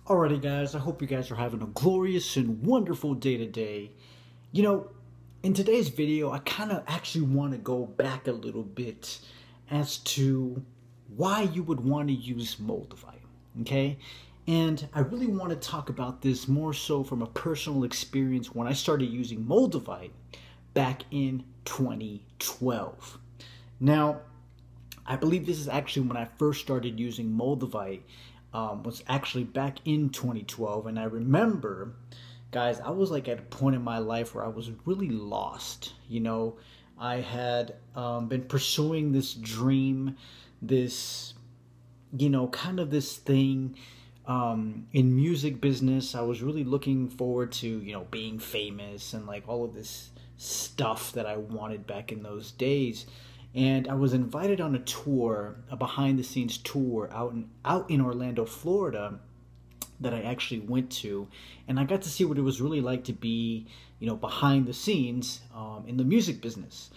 Alrighty, guys, I hope you guys are having a glorious and wonderful day today. You know, in today's video, I kind of actually want to go back a little bit as to why you would want to use Moldavite, okay? And I really want to talk about this more so from a personal experience when I started using Moldavite back in 2012. Now, I believe this is actually when I first started using Moldavite. Was actually back in 2012, and I remember, guys, I was like at a point in my life where I was really lost. You know, I had been pursuing this dream, this, kind of this thing in music business. I was really looking forward to, being famous and like all of this stuff that I wanted back in those days. And I was invited on a tour, a behind-the-scenes tour out in Orlando, Florida, that I actually went to, and I got to see what it was really like to be, behind the scenes in the music business.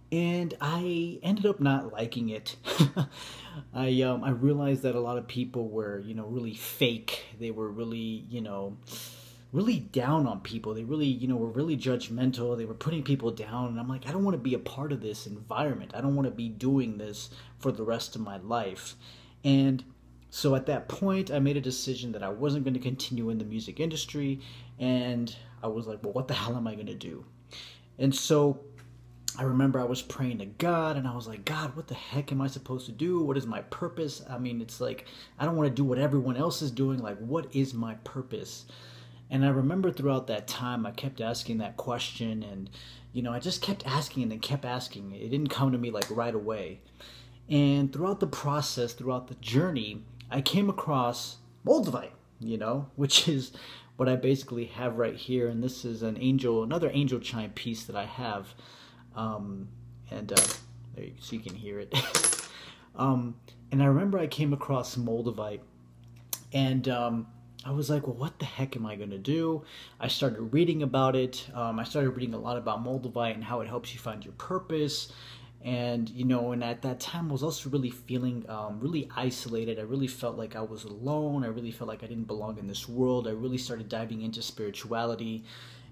And I ended up not liking it. I realized that a lot of people were, really fake. They were really, really down on people. They really, were really judgmental. They were putting people down. And I'm like, I don't want to be a part of this environment. I don't want to be doing this for the rest of my life. And so at that point, I made a decision that I wasn't going to continue in the music industry. And I was like, well, what the hell am I going to do? And so I remember I was praying to God, and I was like, God, what the heck am I supposed to do? What is my purpose? I mean, it's like, I don't want to do what everyone else is doing. Like, what is my purpose? And I remember throughout that time, I kept asking that question, and, I just kept asking and kept asking. It didn't come to me like right away. And throughout the process, throughout the journey, I came across Moldavite, which is what I basically have right here. And this is another angel chime piece that I have. There so you can hear it. And I remember I came across Moldavite, and I was like, well, what the heck am I going to do? I started reading about it. I started reading a lot about Moldavite and how it helps you find your purpose. And, and at that time I was also really feeling really isolated. I really felt like I was alone. I really felt like I didn't belong in this world. I really started diving into spirituality.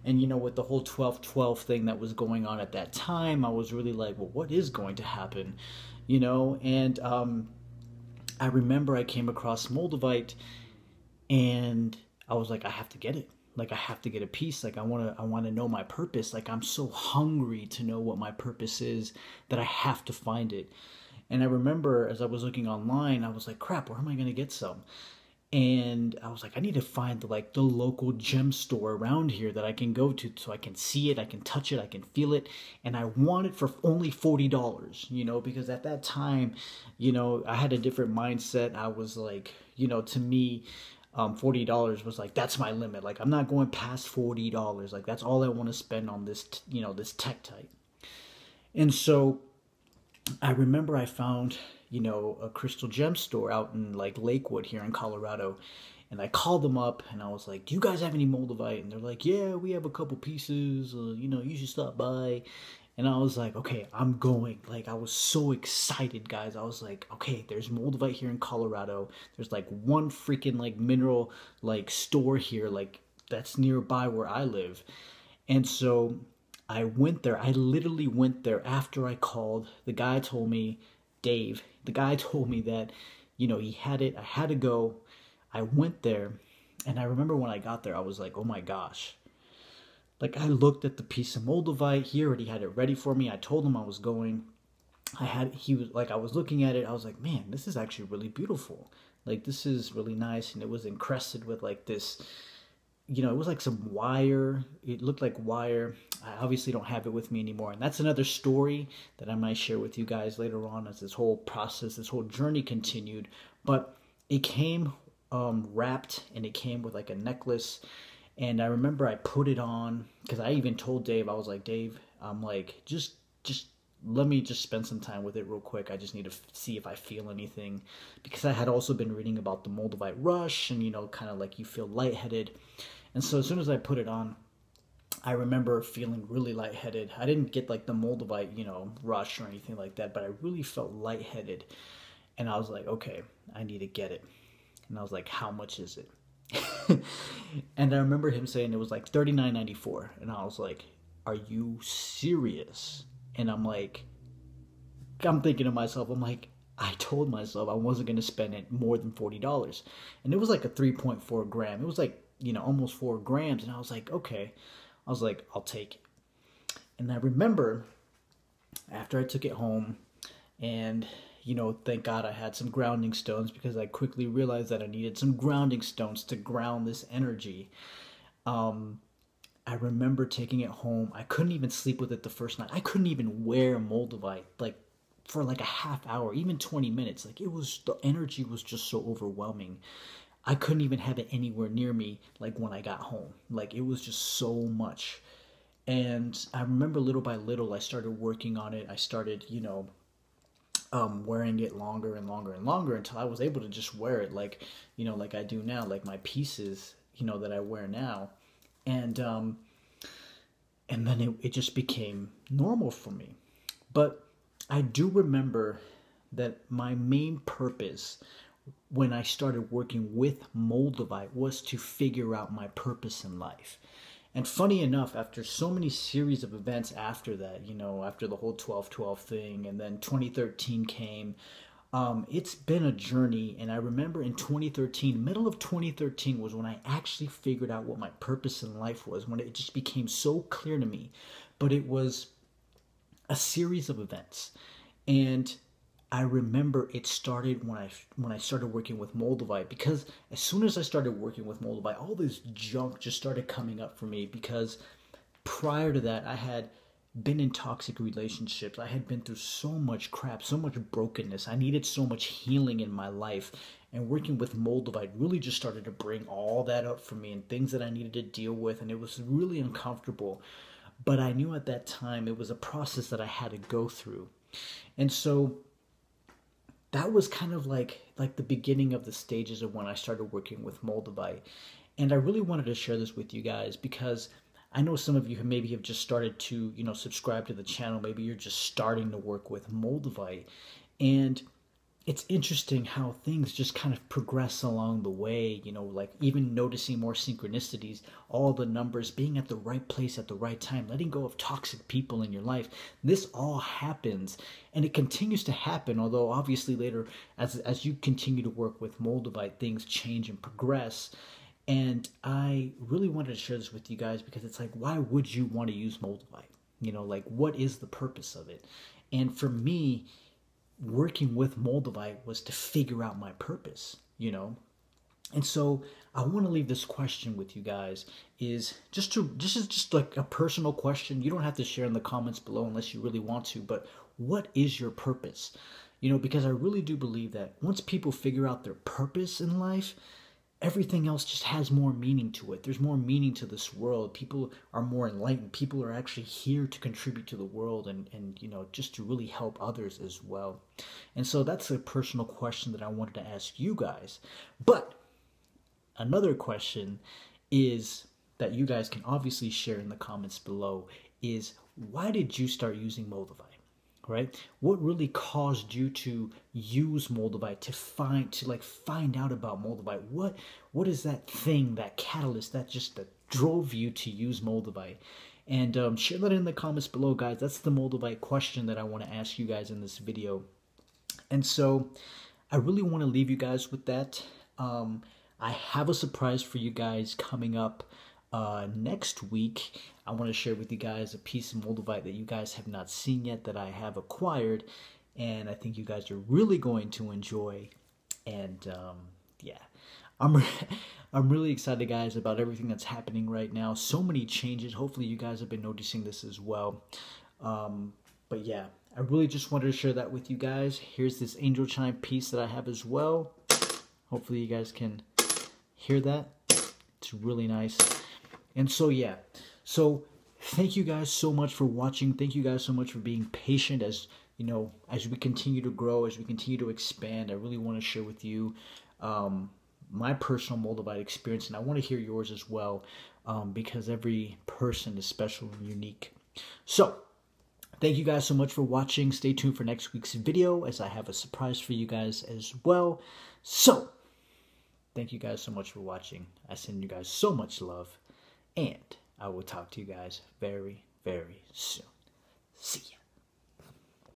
And, with the whole 12-12 thing that was going on at that time, I was really like, well, what is going to happen? And I remember I came across Moldavite, and I was like, I have to get it. Like, I have to get a piece. Like, I want to know my purpose. Like, I'm so hungry to know what my purpose is that I have to find it. And I remember as I was looking online, I was like, crap, where am I going to get some? And I was like, I need to find the local gem store around here that I can go to so I can see it, I can touch it, I can feel it. And I want it for only $40, because at that time, I had a different mindset. I was like, to me, $40 was like, that's my limit. Like, I'm not going past $40. Like, that's all I want to spend on this, this tech type. And so I remember I found, a crystal gem store out in like Lakewood here in Colorado. And I called them up and I was like, do you guys have any Moldavite? And they're like, yeah, we have a couple pieces, you should stop by. And I was like, okay, I'm going. Like, I was so excited, guys. I was like, okay, there's Moldavite here in Colorado. There's like one freaking like mineral like store here, like that's nearby where I live. And so I went there. I literally went there after I called. The guy told me, Dave, the guy told me that, he had it. I had to go. I went there. And I remember when I got there, I was like, oh my gosh. Like, I looked at the piece of Moldavite. He already had it ready for me. I told him I was going. I was looking at it. I was like, man, this is actually really beautiful. Like, this is really nice. And it was encrusted with like this, it was like some wire. It looked like wire. I obviously don't have it with me anymore. And that's another story that I might share with you guys later on as this whole process, this whole journey continued. But it came wrapped, and it came with like a necklace. And I remember I put it on, because I even told Dave, I was like, Dave, I'm like, just let me just spend some time with it real quick. I just need to see if I feel anything. Because I had also been reading about the Moldavite rush, and, kind of like you feel lightheaded. And so as soon as I put it on, I remember feeling really lightheaded. I didn't get like the Moldavite, rush or anything like that, but I really felt lightheaded. And I was like, okay, I need to get it. And I was like, how much is it? And I remember him saying it was like $39.94, and I was like, "Are you serious?" And I'm thinking to myself, I'm like, I told myself I wasn't going to spend it more than $40, and it was like a 3.4 gram. It was like almost 4 grams, and I was like, okay. I was like, I'll take it. And I remember after I took it home, and thank God I had some grounding stones, because I quickly realized that I needed some grounding stones to ground this energy. I remember taking it home. I couldn't even sleep with it the first night. I couldn't even wear Moldavite like for like a half hour, even 20 minutes. Like, the energy was just so overwhelming. I couldn't even have it anywhere near me like when I got home. Like, it was just so much. And I remember little by little I started working on it. I started, wearing it longer and longer and longer until I was able to just wear it like, like I do now, like my pieces, that I wear now. And then it just became normal for me. But I do remember that my main purpose when I started working with Moldavite was to figure out my purpose in life. And funny enough, after so many series of events after that, after the whole 12-12 thing, and then 2013 came, it's been a journey. And I remember in 2013, middle of 2013 was when I actually figured out what my purpose in life was, when it just became so clear to me. But it was a series of events. And I remember it started when I started working with Moldavite, because as soon as I started working with Moldavite, all this junk just started coming up for me, because prior to that I had been in toxic relationships. I had been through so much crap, so much brokenness. I needed so much healing in my life, and working with Moldavite really just started to bring all that up for me, and things that I needed to deal with, and it was really uncomfortable. But I knew at that time it was a process that I had to go through. And so that was kind of like the beginning of the stages of when I started working with Moldavite. And I really wanted to share this with you guys, because I know some of you maybe have just started to, subscribe to the channel. Maybe you're just starting to work with Moldavite. And it's interesting how things just kind of progress along the way, like even noticing more synchronicities, all the numbers, being at the right place at the right time, letting go of toxic people in your life. This all happens, and it continues to happen, although obviously later, as you continue to work with Moldavite, things change and progress. And I really wanted to share this with you guys, because it's like, why would you want to use Moldavite? Like, what is the purpose of it? And for me, working with Moldavite was to figure out my purpose, And so I want to leave this question with you guys, is just like a personal question. You don't have to share in the comments below unless you really want to, but what is your purpose? Because I really do believe that once people figure out their purpose in life, everything else just has more meaning to it. There's more meaning to this world. People are more enlightened. People are actually here to contribute to the world, and just to really help others as well. And so that's a personal question that I wanted to ask you guys. But another question is that you guys can obviously share in the comments below is, why did you start using Moldavite? Right? What really caused you to use Moldavite, to find out about Moldavite? What is that thing, that catalyst that drove you to use Moldavite? And share that in the comments below, guys. That's the Moldavite question that I want to ask you guys in this video. And so I really want to leave you guys with that. I have a surprise for you guys coming up next week. I want to share with you guys a piece of Moldavite that you guys have not seen yet, that I have acquired, and I think you guys are really going to enjoy. And yeah, I'm really excited, guys, about everything that's happening right now. So many changes. Hopefully you guys have been noticing this as well. But yeah, I really just wanted to share that with you guys. Here's this angel chime piece that I have as well. Hopefully you guys can hear that. It's really nice. And so yeah, so thank you guys so much for watching. Thank you guys so much for being patient as as we continue to grow, as we continue to expand. I really want to share with you my personal Moldavite experience, and I want to hear yours as well, because every person is special and unique. So thank you guys so much for watching. Stay tuned for next week's video, as I have a surprise for you guys as well. So Thank you guys so much for watching. I send you guys so much love, and I will talk to you guys very, very soon.